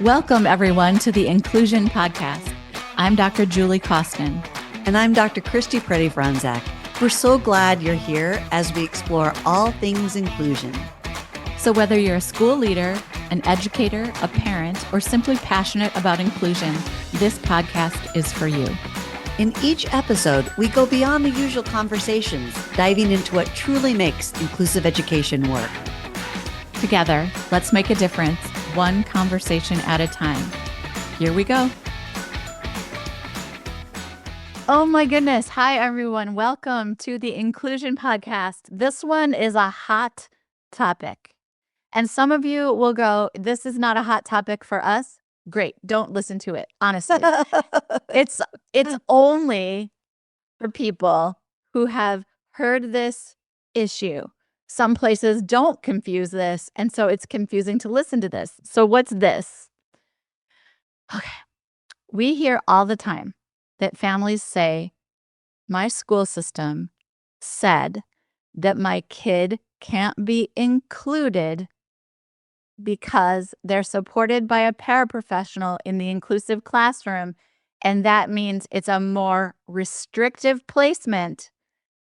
Welcome, everyone, to the Inclusion Podcast. I'm Dr. Julie Costin. And I'm Dr. Christy Preddy-Franzak. We're so glad you're here as we explore all things inclusion. So whether you're a school leader, an educator, a parent, or simply passionate about inclusion, this podcast is for you. In each episode, we go beyond the usual conversations, diving into what truly makes inclusive education work. Together, let's make a difference, one conversation at a time. Here we go. Oh my goodness. Hi, everyone. Welcome to the Inclusion Podcast. This one is a hot topic. And some of you will go, this is not a hot topic for us. Great. Don't listen to it. Honestly, it's only for people who have heard this issue. Some places don't confuse this, and so it's confusing to listen to this. So what's this? Okay. We hear all the time that families say, my school system said that my kid can't be included because they're supported by a paraprofessional in the inclusive classroom, and that means it's a more restrictive placement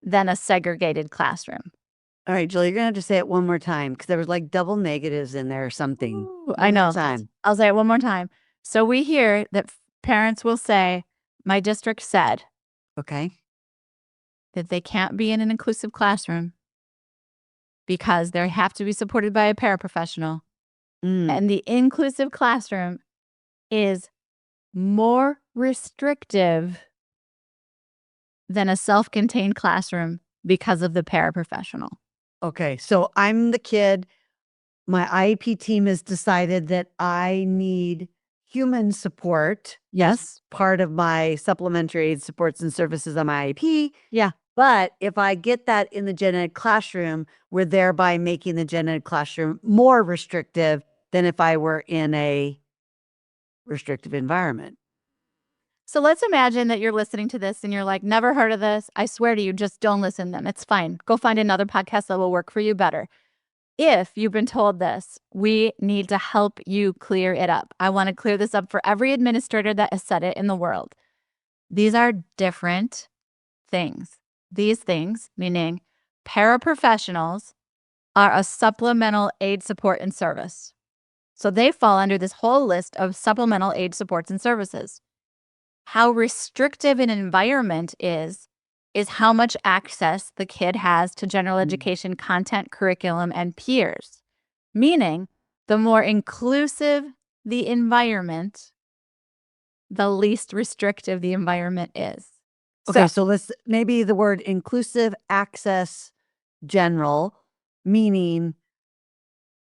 than a segregated classroom. All right, Julie, you're going to have to say it one more time because there was like double negatives in there or something. Ooh, I know. I'll say it one more time. So we hear that parents will say, my district said Okay. that they can't be in an inclusive classroom because they have to be supported by a paraprofessional. And the inclusive classroom is more restrictive than a self-contained classroom because of the paraprofessional. Okay, so I'm the kid. My IEP team has decided that I need human support. Yes. Part of my supplementary aid supports and services on my IEP. Yeah. But if I get that in the gen ed classroom, we're thereby making the gen ed classroom more restrictive than if I were in a restrictive environment. So let's imagine that you're listening to this and you're like, never heard of this. I swear to you, just don't listen then. It's fine. Go find another podcast that will work for you better. If you've been told this, we need to help you clear it up. I want to clear this up for every administrator that has said it in the world. These are different things. These things, meaning paraprofessionals, are a supplemental aid support and service. So they fall under this whole list of supplemental aid supports and services. How restrictive an environment is how much access the kid has to general education content, curriculum, and peers. Meaning, the more inclusive the environment, the least restrictive the environment is. Okay, so let's maybe the word inclusive access general, meaning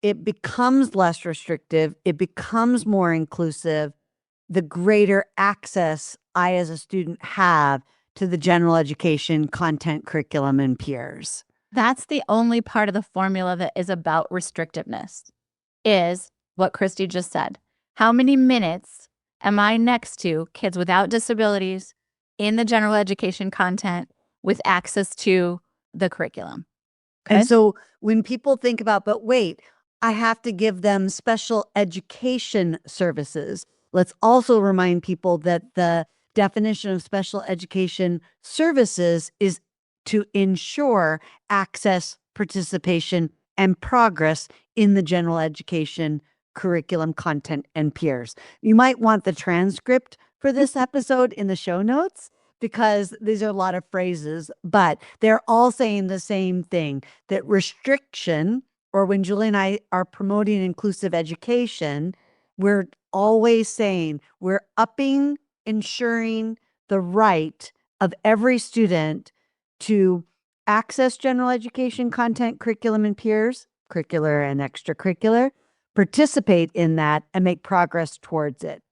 it becomes less restrictive, it becomes more inclusive, the greater access I as a student have to the general education content, curriculum, and peers. That's the only part of the formula that is about restrictiveness, is what Christy just said. How many minutes am I next to kids without disabilities in the general education content with access to the curriculum? Okay? And so when people think about, but wait, I have to give them special education services, let's also remind people that the definition of special education services is to ensure access, participation, and progress in the general education curriculum, content, and peers. You might want the transcript for this episode in the show notes because these are a lot of phrases, but they're all saying the same thing, that restriction, or when Julie and I are promoting inclusive education, we're always saying we're ensuring the right of every student to access general education content, curriculum, and peers, curricular and extracurricular, participate in that, and make progress towards it.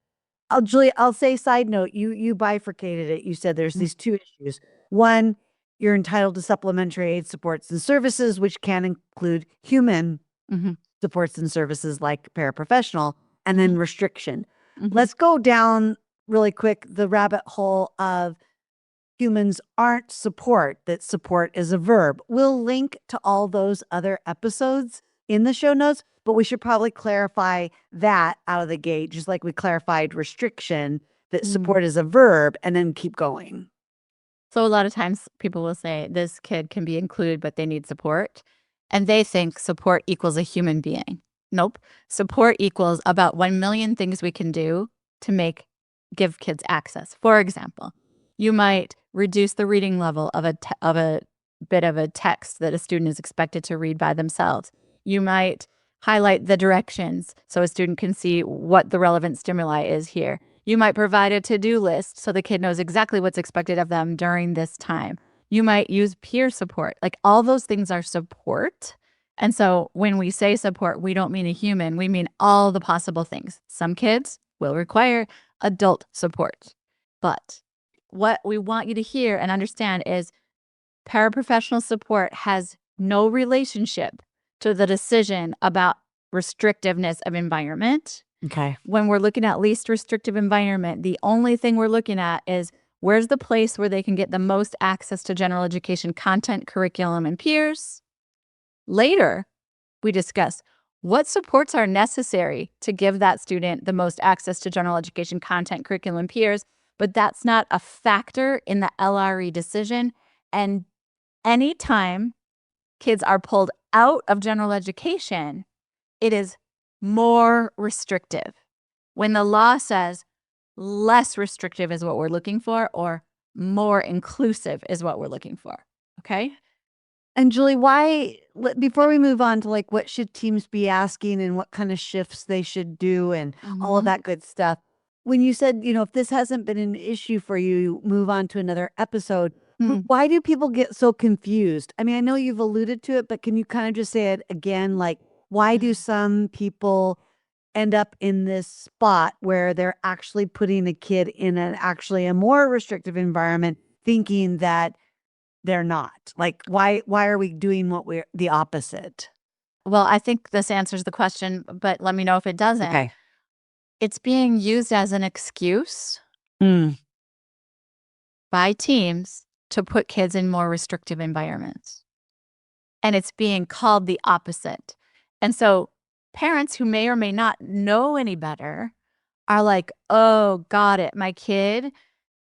Julie, I'll say side note, you bifurcated it. You said there's these two issues. One, you're entitled to supplementary aid supports and services, which can include human supports and services like paraprofessional, and then restriction. Let's go down really quick the rabbit hole of humans aren't support, that support is a verb. We'll link to all those other episodes in the show notes, but we should probably clarify that out of the gate, just like we clarified restriction, that support is a verb, and then keep going. So a lot of times people will say this kid can be included, but they need support. And they think support equals a human being. Nope. Support equals about 1 million things we can do to give kids access. For example, you might reduce the reading level of a bit of a text that a student is expected to read by themselves. You might highlight the directions so a student can see what the relevant stimuli is here. You might provide a to-do list so the kid knows exactly what's expected of them during this time. You might use peer support. Like all those things are support. And so when we say support, we don't mean a human. We mean all the possible things. Some kids will require adult support. But what we want you to hear and understand is paraprofessional support has no relationship to the decision about restrictiveness of environment. Okay. When we're looking at least restrictive environment, the only thing we're looking at is where's the place where they can get the most access to general education content, curriculum, and peers. Later, we discuss what supports are necessary to give that student the most access to general education content, curriculum, and peers, but that's not a factor in the LRE decision. And anytime kids are pulled out of general education, it is more restrictive. When the law says less restrictive is what we're looking for, or more inclusive is what we're looking for. Okay. And Julie, before we move on to like what should teams be asking and what kind of shifts they should do and all of that good stuff, when you said, if this hasn't been an issue for you, move on to another episode. Why do people get so confused? I mean, I know you've alluded to it, but can you kind of just say it again? Like, why do some people end up in this spot where they're actually putting a kid in a more restrictive environment, thinking that they're not? Like, why are we doing the opposite? Well, I think this answers the question, but let me know if it doesn't. Okay. It's being used as an excuse by teams to put kids in more restrictive environments. And it's being called the opposite. And so parents who may or may not know any better are like, oh, got it. My kid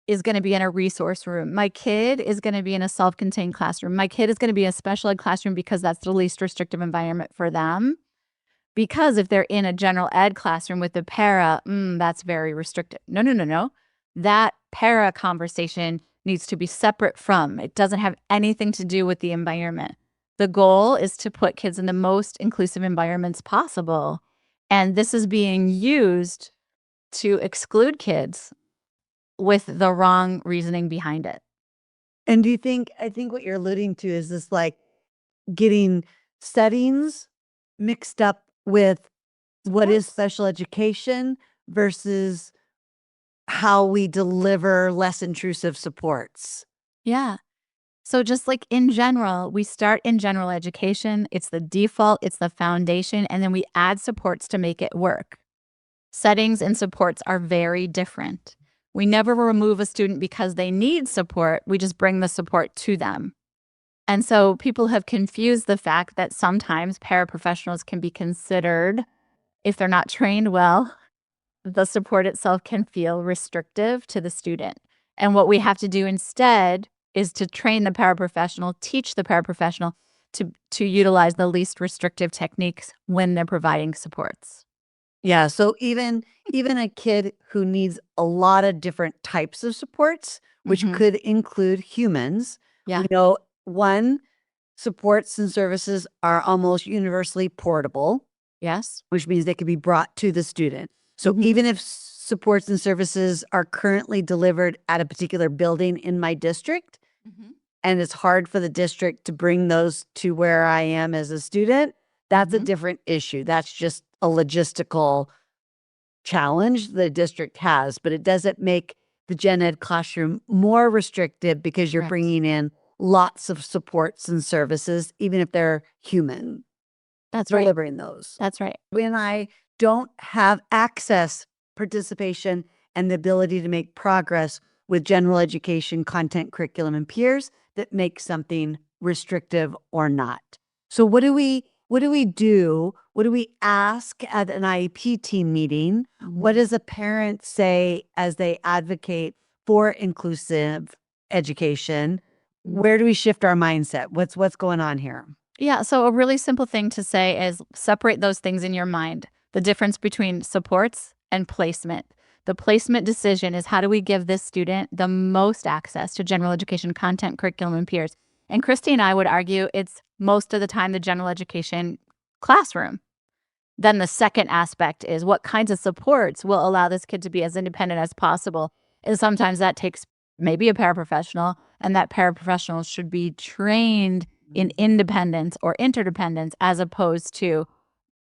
is going to be in a resource room. My kid is going to be in a self-contained classroom. My kid is going to be in a special ed classroom because that's the least restrictive environment for them. Because if they're in a general ed classroom with the para, that's very restrictive. No. That para conversation needs to be separate from. It doesn't have anything to do with the environment. The goal is to put kids in the most inclusive environments possible. And this is being used to exclude kids with the wrong reasoning behind it. And I think what you're alluding to is this like getting settings mixed up with what is special education versus how we deliver less intrusive supports. Yeah. So just like in general, we start in general education. It's the default, it's the foundation, and then we add supports to make it work. Settings and supports are very different. We never remove a student because they need support. We just bring the support to them. And so people have confused the fact that sometimes paraprofessionals can be considered, if they're not trained well, the support itself can feel restrictive to the student. And what we have to do instead is to train the paraprofessional, teach the paraprofessional to utilize the least restrictive techniques when they're providing supports. Yeah. So even a kid who needs a lot of different types of supports, which could include humans, Yeah. we know supports and services are almost universally portable. Yes. Which means they can be brought to the student. So even if supports and services are currently delivered at a particular building in my district, and it's hard for the district to bring those to where I am as a student, that's a different issue. That's just a logistical challenge the district has, but it doesn't make the gen ed classroom more restrictive because you're bringing in lots of supports and services, even if they're human. That's right. Delivering those. That's right. When I don't have access, participation, and the ability to make progress with general education, content, curriculum, and peers, that makes something restrictive or not. So what do we what do we do? What do we ask at an IEP team meeting? What does a parent say as they advocate for inclusive education? Where do we shift our mindset? What's going on here? Yeah, so a really simple thing to say is separate those things in your mind. The difference between supports and placement. The placement decision is how do we give this student the most access to general education content, curriculum, and peers. And Christy and I would argue it's most of the time the general education classroom. Then the second aspect is what kinds of supports will allow this kid to be as independent as possible. And sometimes that takes maybe a paraprofessional, and that paraprofessional should be trained in independence or interdependence as opposed to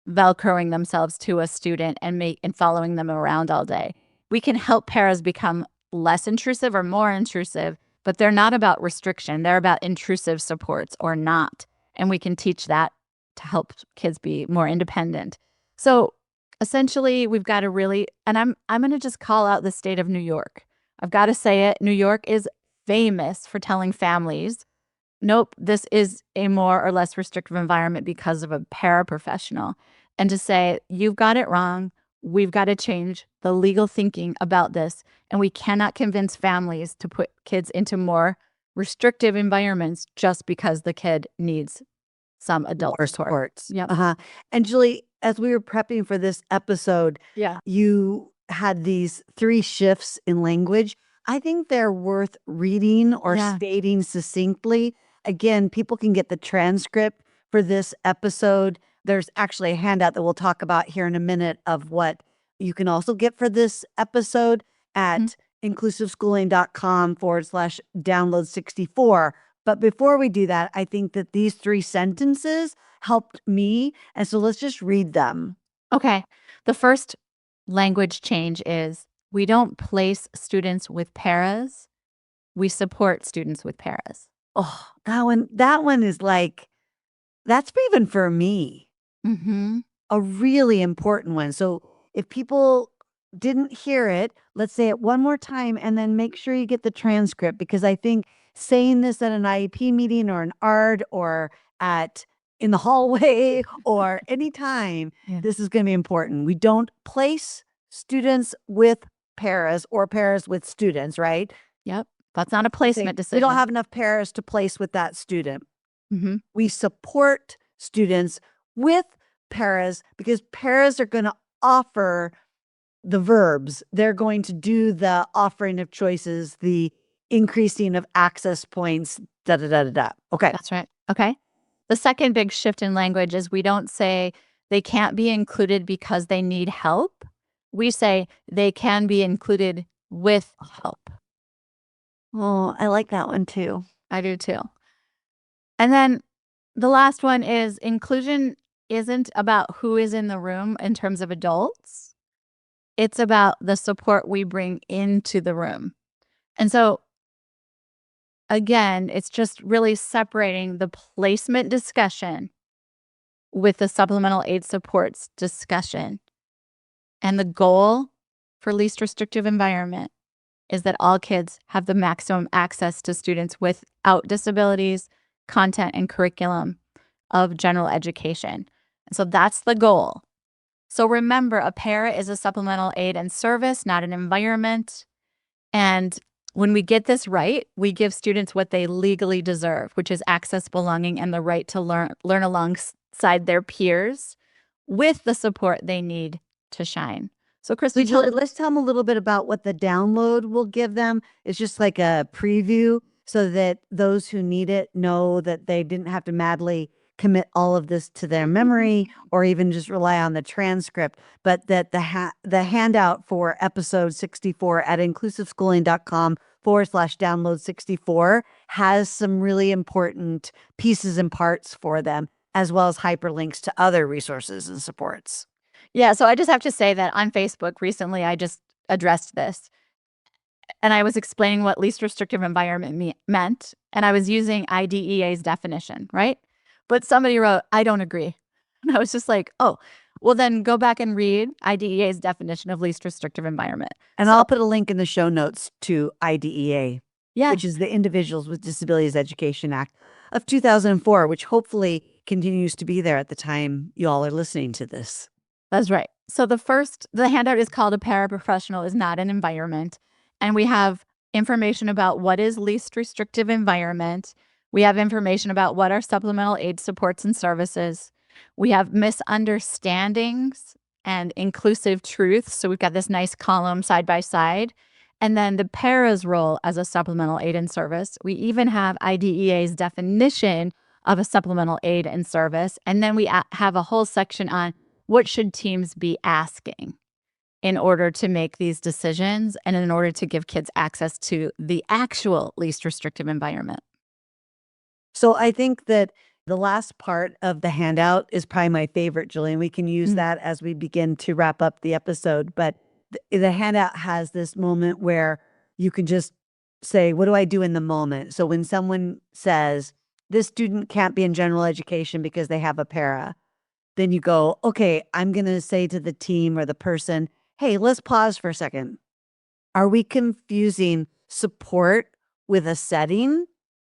velcroing themselves to a student and following them around all day. We can help paras become less intrusive or more intrusive, but they're not about restriction. They're about intrusive supports or not. And we can teach that to help kids be more independent. So essentially, we've got to really, and I'm going to just call out the state of New York. I've got to say it. New York is famous for telling families, nope, this is a more or less restrictive environment because of a paraprofessional. And to say, you've got it wrong. We've got to change the legal thinking about this. And we cannot convince families to put kids into more restrictive environments just because the kid needs some adult Or support. supports. Yep. And Julie, as we were prepping for this episode, Yeah. you had these 3 shifts in language. I think they're worth reading or Yeah. stating succinctly. Again, people can get the transcript for this episode. There's actually a handout that we'll talk about here in a minute of what you can also get for this episode at inclusiveschooling.com/download 64. But before we do that, I think that these 3 sentences helped me. And so let's just read them. Okay. The first language change is we don't place students with paras. We support students with paras. Oh, that one is like, that's even for me, Mm-hmm. a really important one. So if people didn't hear it, let's say it one more time and then make sure you get the transcript, because I think saying this at an IEP meeting or an ARD or in the hallway or anytime, Yeah. this is going to be important. We don't place students with paras or paras with students, right? Yep. That's not a Say, placement we decision. don't have enough paras to place with that student. Mm-hmm. We support students with paras because paras are going to offer the verbs. They're going to do the offering of choices, the increasing of access points, da da da da da. Okay. That's right. Okay. The second big shift in language is we don't say they can't be included because they need help. We say they can be included with help. Oh, I like that one too. I do too. And then the last one is inclusion isn't about who is in the room in terms of adults. It's about the support we bring into the room. And so, again, it's just really separating the placement discussion with the supplemental aid supports discussion. And the goal for least restrictive environment is that all kids have the maximum access to students without disabilities, content, and curriculum of general education. And so that's the goal. So remember, a para is a supplemental aid and service, not an environment. And when we get this right, we give students what they legally deserve, which is access, belonging, and the right to learn alongside their peers with the support they need to shine. So, Christy, Julie, let's tell them a little bit about what the download will give them. It's just like a preview so that those who need it know that they didn't have to madly commit all of this to their memory or even just rely on the transcript, but that the handout for episode 64 at inclusiveschooling.com/download 64 has some really important pieces and parts for them, as well as hyperlinks to other resources and supports. Yeah, so I just have to say that on Facebook recently, I just addressed this. And I was explaining what least restrictive environment meant. And I was using IDEA's definition, right? But somebody wrote, I don't agree. And I was just like, oh, well, then go back and read IDEA's definition of least restrictive environment. And I'll put a link in the show notes to IDEA, Yeah. which is the Individuals with Disabilities Education Act of 2004, which hopefully continues to be there at the time you all are listening to this. That's right. So the handout is called A Paraprofessional is Not an Environment. And we have information about what is least restrictive environment. We have information about what are supplemental aid supports and services. We have misunderstandings and inclusive truths. So we've got this nice column side by side. And then the para's role as a supplemental aid and service. We even have IDEA's definition of a supplemental aid and service. And then we have a whole section on what should teams be asking in order to make these decisions and in order to give kids access to the actual least restrictive environment? So I think that the last part of the handout is probably my favorite, Jillian. We can use that as we begin to wrap up the episode. But the handout has this moment where you can just say, what do I do in the moment? So when someone says, this student can't be in general education because they have a para, then you go, okay, I'm going to say to the team or the person, hey, let's pause for a second. Are we confusing support with a setting?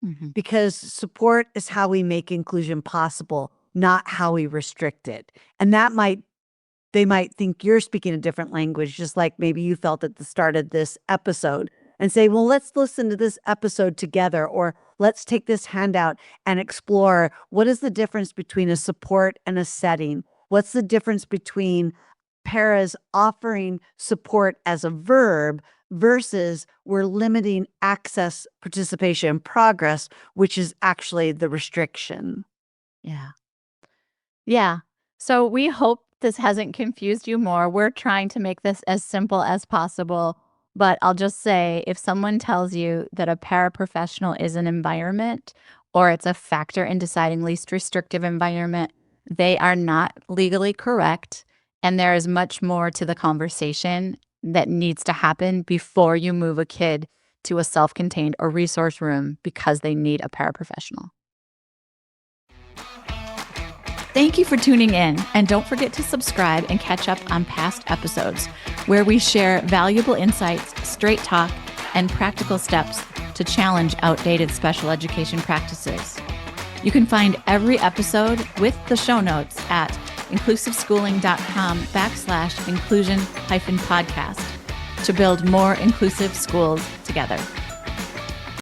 Mm-hmm. Because support is how we make inclusion possible, not how we restrict it. And they might think you're speaking a different language, just like maybe you felt at the start of this episode, and say, well, let's listen to this episode together, or let's take this handout and explore what is the difference between a support and a setting? What's the difference between paras offering support as a verb versus we're limiting access, participation, progress, which is actually the restriction? Yeah. Yeah. So we hope this hasn't confused you more. We're trying to make this as simple as possible. But I'll just say if someone tells you that a paraprofessional is an environment or it's a factor in deciding least restrictive environment, they are not legally correct. And there is much more to the conversation that needs to happen before you move a kid to a self-contained or resource room because they need a paraprofessional. Thank you for tuning in, and don't forget to subscribe and catch up on past episodes where we share valuable insights, straight talk, and practical steps to challenge outdated special education practices. You can find every episode with the show notes at inclusiveschooling.com/inclusion-podcast to build more inclusive schools together.